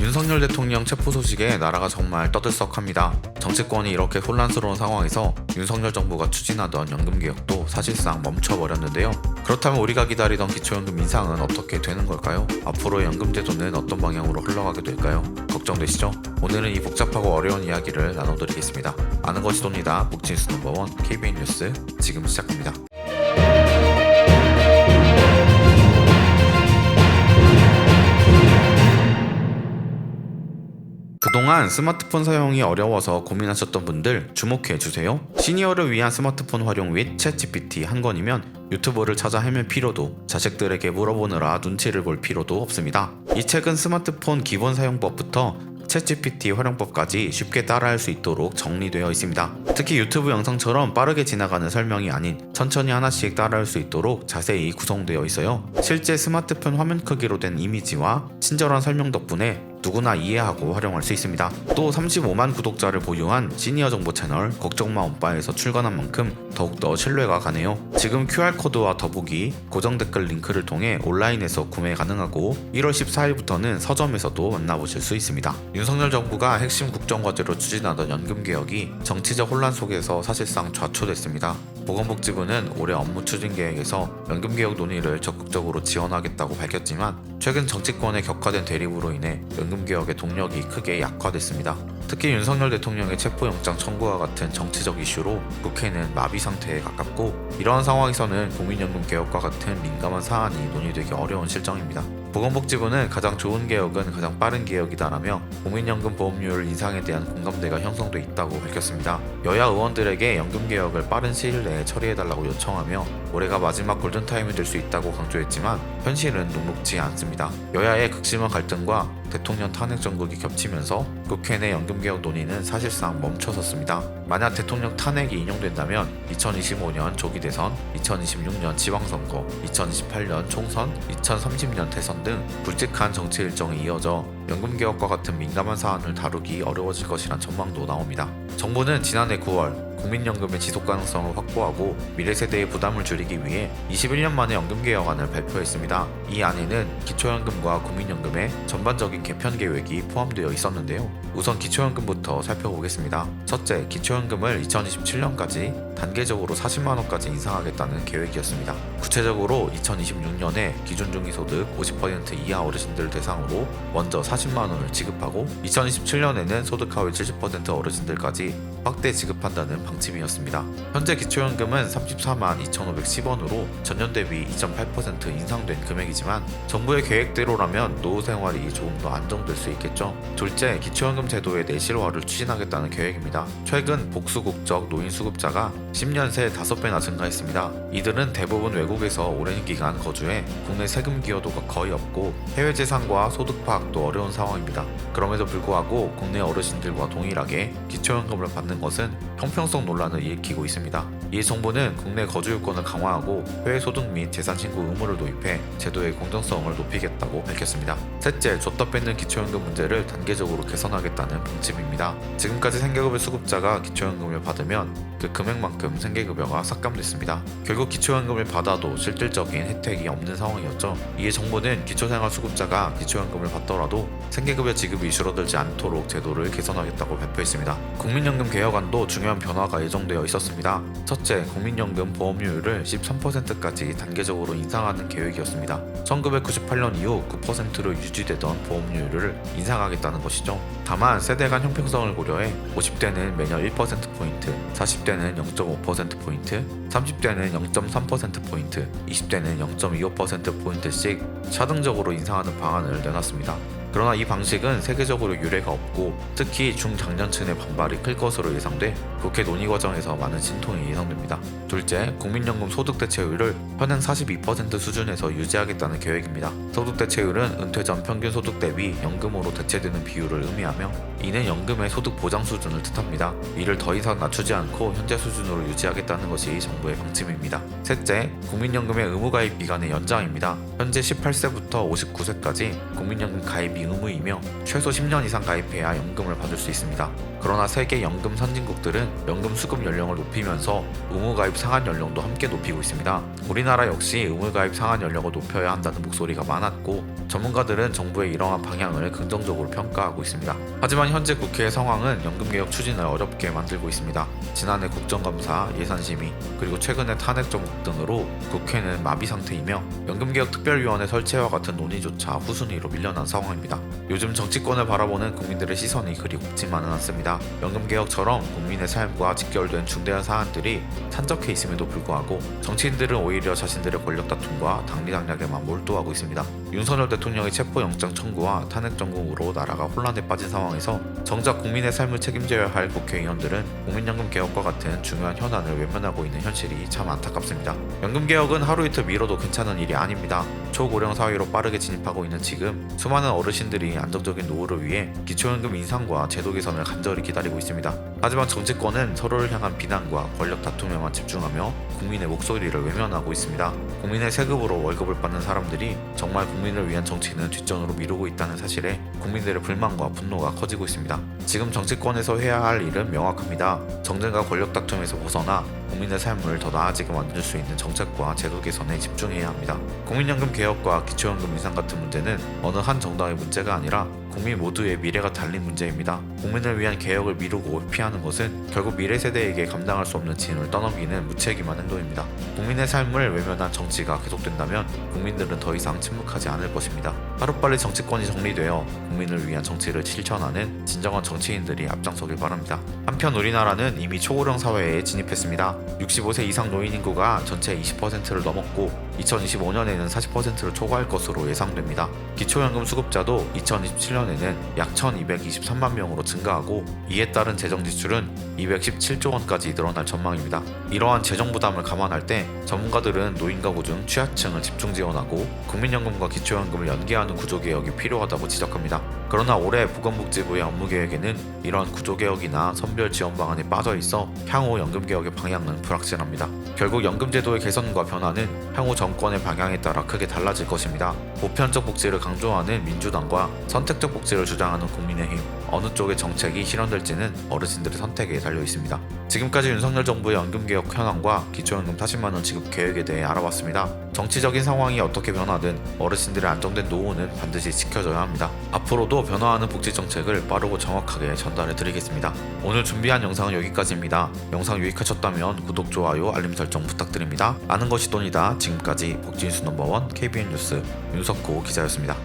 윤석열 대통령 체포 소식에 나라가 정말 떠들썩합니다. 정치권이 이렇게 혼란스러운 상황에서 윤석열 정부가 추진하던 연금개혁도 사실상 멈춰버렸는데요. 그렇다면 우리가 기다리던 기초연금 인상은 어떻게 되는 걸까요? 앞으로 연금제도는 어떤 방향으로 흘러가게 될까요? 걱정되시죠? 오늘은 이 복잡하고 어려운 이야기를 나눠드리겠습니다. 아는 것이 돕니다. 복지뉴스 넘버원 KBN 뉴스 지금 시작합니다. 그동안 스마트폰 사용이 어려워서 고민하셨던 분들 주목해주세요. 시니어를 위한 스마트폰 활용 및 챗GPT 한 권이면 유튜브를 찾아 헤맬 필요도, 자식들에게 물어보느라 눈치를 볼 필요도 없습니다. 이 책은 스마트폰 기본 사용법부터 챗GPT 활용법까지 쉽게 따라할 수 있도록 정리되어 있습니다. 특히 유튜브 영상처럼 빠르게 지나가는 설명이 아닌 천천히 하나씩 따라할 수 있도록 자세히 구성되어 있어요. 실제 스마트폰 화면 크기로 된 이미지와 친절한 설명 덕분에 누구나 이해하고 활용할 수 있습니다. 또 35만 구독자를 보유한 시니어 정보 채널 걱정마 엄빠에서 출간한 만큼 더욱더 신뢰가 가네요. 지금 QR코드와 더보기, 고정 댓글 링크를 통해 온라인에서 구매 가능하고 1월 14일부터는 서점에서도 만나보실 수 있습니다. 윤석열 정부가 핵심 국정과제로 추진하던 연금개혁이 정치적 혼란 속에서 사실상 좌초됐습니다. 보건복지부는 올해 업무 추진 계획에서 연금개혁 논의를 적극적으로 지원하겠다고 밝혔지만 최근 정치권의 격화된 대립으로 인해 연금개혁의 동력이 크게 약화됐습니다. 특히 윤석열 대통령의 체포영장 청구와 같은 정치적 이슈로 국회는 마비 상태에 가깝고 이러한 상황에서는 국민연금 개혁과 같은 민감한 사안이 논의되기 어려운 실정입니다. 보건복지부는 가장 좋은 개혁은 가장 빠른 개혁이다라며 국민연금 보험료율 인상에 대한 공감대가 형성돼 있다고 밝혔습니다. 여야 의원들에게 연금개혁을 빠른 시일 내에 처리해달라고 요청하며 올해가 마지막 골든타임이 될 수 있다고 강조했지만 현실은 녹록지 않습니다. 여야의 극심한 갈등과 대통령 탄핵 전국이 겹치면서 국회 내 연금개혁 논의는 사실상 멈춰섰습니다. 만약 대통령 탄핵이 인용된다면 2025년 조기 대선, 2026년 지방선거, 2028년 총선, 2030년 대선 등 굵직한 정치 일정이 이어져 연금개혁과 같은 민감한 사안을 다루기 어려워질 것이란 전망도 나옵니다. 정부는 지난해 9월 국민연금의 지속 가능성을 확보하고 미래 세대의 부담을 줄이기 위해 21년 만에 연금개혁안을 발표했습니다. 이 안에는 기초연금과 국민연금의 전반적인 개편 계획이 포함되어 있었는데요. 우선 기초연금부터 살펴보겠습니다. 첫째, 기초연금을 2027년까지 단계적으로 40만원까지 인상하겠다는 계획이었습니다. 구체적으로 2026년에 기준 중위소득 50% 이하 어르신들 대상으로 먼저 40만원을 지급하고 2027년에는 소득 하위 70% 어르신들까지 확대 지급한다는 방침이었습니다. 현재 기초연금은 34만 2,510원으로 전년 대비 2.8% 인상된 금액이지만 정부의 계획대로라면 노후 생활이 조금 더 안정될 수 있겠죠. 둘째, 기초연금 제도의 내실화를 추진하겠다는 계획입니다. 최근 복수국적 노인 수급자가 10년 새 5배나 증가했습니다. 이들은 대부분 외국에서 오랜 기간 거주해 국내 세금 기여도가 거의 없고 해외 재산과 소득 파악도 어려운 상황입니다. 그럼에도 불구하고 국내 어르신들과 동일하게 기초연금을 받는 것은 형평성 논란을 일으키고 있습니다. 이에 정부는 국내 거주 요건을 강화하고 해외 소득 및 재산 신고 의무를 도입해 제도의 공정성을 높이겠다고 밝혔습니다. 셋째, 줬다 뺏는 기초연금 문제를 단계적으로 개선하겠다는 방침입니다. 지금까지 생계급여 수급자가 기초연금을 받으면 그 금액만큼 생계급여가 삭감됐습니다. 결국 기초연금을 받아도 실질적인 혜택이 없는 상황이었죠. 이에 정부는 기초생활수급자가 기초연금을 받더라도 생계급여 지급이 줄어들지 않도록 제도를 개선하겠다고 발표했습니다. 국민연금 개혁안도 중요한 변화가 예정되어 있었습니다. 첫째, 국민연금 보험료율을 13%까지 단계적으로 인상하는 계획이었습니다. 1998년 이후 9%로 유지되던 보험료율을 인상하겠다는 것이죠. 다만 세대 간 형평성을 고려해 50대는 매년 1%포인트, 40대는 0.5%포인트, 30대는 0.3%포인트, 20대는 0.25%포인트씩 차등적으로 인상하는 방안을 내놨습니다. 그러나 이 방식은 세계적으로 유례가 없고 특히 중장년층의 반발이 클 것으로 예상돼 국회 논의 과정에서 많은 신통이 예상됩니다. 둘째, 국민연금 소득대체율을 현행 42% 수준에서 유지하겠다는 계획입니다. 소득대체율은 은퇴 전 평균 소득 대비 연금으로 대체되는 비율을 의미하며 이는 연금의 소득 보장 수준을 뜻합니다. 이를 더 이상 낮추지 않고 현재 수준으로 유지하겠다는 것이 정부의 방침입니다. 셋째, 국민연금의 의무가입 기간의 연장입니다. 현재 18세부터 59세까지 국민연금 가입이 의무이며 최소 10년 이상 가입해야 연금을 받을 수 있습니다. 그러나 세계 연금 선진국들은 연금 수급 연령을 높이면서 의무 가입 상한 연령도 함께 높이고 있습니다. 우리나라 역시 의무 가입 상한 연령을 높여야 한다는 목소리가 많았고 전문가들은 정부의 이러한 방향을 긍정적으로 평가하고 있습니다. 하지만 현재 국회의 상황은 연금개혁 추진을 어렵게 만들고 있습니다. 지난해 국정감사, 예산심의, 그리고 최근의 탄핵 정국 등으로 국회는 마비 상태이며 연금개혁 특별위원회 설치와 같은 논의조차 후순위로 밀려난 상황입니다. 요즘 정치권을 바라보는 국민들의 시선이 그리 곱지만은 않습니다. 연금개혁처럼 국민의 삶과 직결된 중대한 사안들이 산적해 있음에도 불구하고 정치인들은 오히려 자신들의 권력 다툼과 당리당략에만 몰두하고 있습니다. 윤석열 대통령의 체포영장 청구와 탄핵 정국으로 나라가 혼란에 빠진 상황에서 정작 국민의 삶을 책임져야 할 국회의원들은 국민연금 개혁과 같은 중요한 현안을 외면하고 있는 현실이 참 안타깝습니다. 연금 개혁은 하루 이틀 미뤄도 괜찮은 일이 아닙니다. 초고령 사회로 빠르게 진입하고 있는 지금 수많은 어르신들이 안정적인 노후를 위해 기초연금 인상과 제도 개선을 간절히 기다리고 있습니다. 하지만 정치권은 서로를 향한 비난과 권력 다툼에만 집중하며 국민의 목소리를 외면하고 있습니다. 국민의 세금으로 월급을 받는 사람들이 정말 국민을 위한 정치는 뒷전으로 미루고 있다는 사실에 국민들의 불만과 분노가 커지고 있습니다. 지금 정치권에서 해야 할 일은 명확합니다. 정쟁과 권력 다툼에서 벗어나 국민의 삶을 더 나아지게 만들 수 있는 정책과 제도 개선에 집중해야 합니다. 국민연금 개혁과 기초연금 인상 같은 문제는 어느 한 정당의 문제가 아니라 국민 모두의 미래가 달린 문제입니다. 국민을 위한 개혁을 미루고 피하는 것은 결국 미래 세대에게 감당할 수 없는 짐을 떠넘기는 무책임한 행동입니다. 국민의 삶을 외면한 정치가 계속된다면 국민들은 더 이상 침묵하지 않을 것입니다. 하루빨리 정치권이 정리되어 국민을 위한 정치를 실천하는 진정한 정치인들이 앞장서길 바랍니다. 한편 우리나라는 이미 초고령 사회에 진입했습니다. 65세 이상 노인 인구가 전체의 20%를 넘었고 2025년에는 40%를 초과할 것으로 예상됩니다. 기초연금 수급자도 2027년에는 약 1223만 명으로 증가하고 이에 따른 재정 지출은 217조 원까지 늘어날 전망입니다. 이러한 재정 부담을 감안할 때 전문가들은 노인 가구 중 취약층을 집중 지원하고 국민연금과 기초연금을 연계하는 구조개혁이 필요하다고 지적합니다. 그러나 올해 보건복지부의 업무계획에는 이러한 구조개혁이나 선별 지원 방안이 빠져있어 향후 연금개혁의 방향은 불확실합니다. 결국 연금제도의 개선과 변화는 향후 정권의 방향에 따라 크게 달라질 것입니다. 보편적 복지를 강조하는 민주당과 선택적 복지를 주장하는 국민의힘, 어느 쪽의 정책이 실현될지는 어르신들의 선택에 달려 있습니다. 지금까지 윤석열 정부의 연금개혁 현황과 기초연금 40만원 지급 계획에 대해 알아봤습니다. 정치적인 상황이 어떻게 변하든 어르신들의 안정된 노후는 반드시 지켜져야 합니다. 앞으로도 변화하는 복지 정책을 빠르고 정확하게 전달해 드리겠습니다. 오늘 준비한 영상은 여기까지입니다. 영상 유익하셨다면 구독, 좋아요, 알림 설정 부탁드립니다. 아는 것이 돈이다. 지금까지 복지뉴스 넘버원 KBN 뉴스 윤석호 기자였습니다.